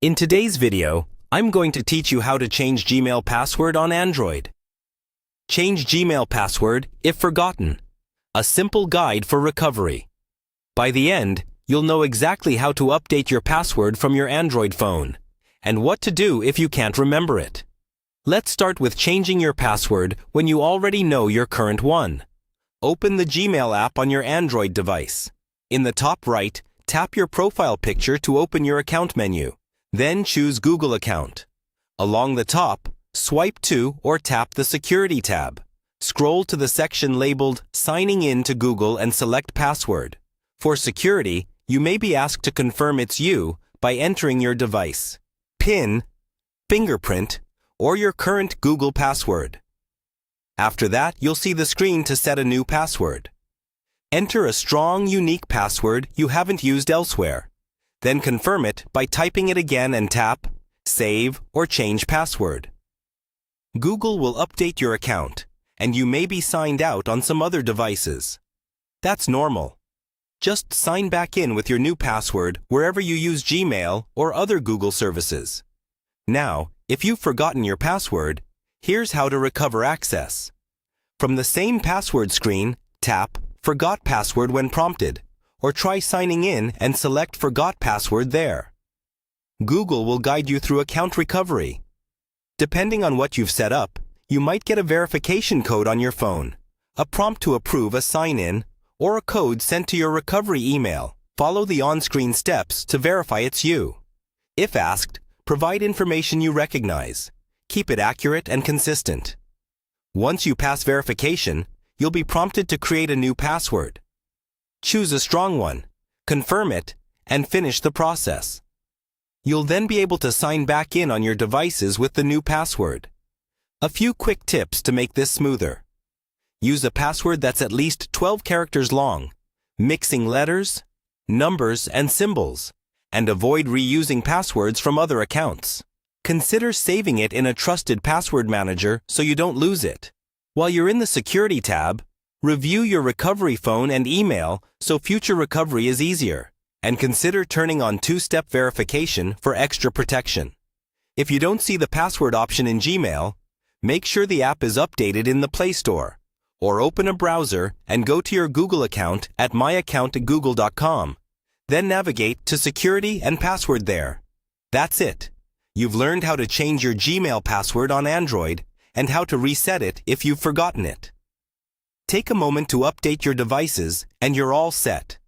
In today's video, I'm going to teach you how to change Gmail password on Android. Change Gmail password if forgotten. A simple guide for recovery. By the end, you'll know exactly how to update your password from your Android phone, and what to do if you can't remember it. Let's start with changing your password when you already know your current one. Open the Gmail app on your Android device. In the top right, tap your profile picture to open your account menu. Then choose Google account. Along the top, swipe to or tap the Security tab. Scroll to the section labeled Signing in to Google and select Password. For security, you may be asked to confirm it's you by entering your device, PIN, fingerprint, or your current Google password. After that, you'll see the screen to set a new password. Enter a strong, unique password you haven't used elsewhere. Then confirm it by typing it again and tap Save or Change Password. Google will update your account, and you may be signed out on some other devices. That's normal. Just sign back in with your new password wherever you use Gmail or other Google services. Now, if you've forgotten your password, here's how to recover access. From the same password screen, tap Forgot Password when prompted, or try signing in and select Forgot Password there. Google will guide you through account recovery. Depending on what you've set up, you might get a verification code on your phone, a prompt to approve a sign-in, or a code sent to your recovery email. Follow the on-screen steps to verify it's you. If asked, provide information you recognize. Keep it accurate and consistent. Once you pass verification, you'll be prompted to create a new password. Choose a strong one, confirm it, and finish the process. You'll then be able to sign back in on your devices with the new password. A few quick tips to make this smoother. Use a password that's at least 12 characters long, mixing letters, numbers, and symbols, and avoid reusing passwords from other accounts. Consider saving it in a trusted password manager so you don't lose it. While you're in the Security tab, review your recovery phone and email so future recovery is easier, and consider turning on two-step verification for extra protection. If you don't see the password option in Gmail, make sure the app is updated in the Play Store, or open a browser and go to your Google account at myaccount@google.com. Then navigate to Security and Password there. That's it. You've learned how to change your Gmail password on Android and how to reset it if you've forgotten it. Take a moment to update your devices and you're all set.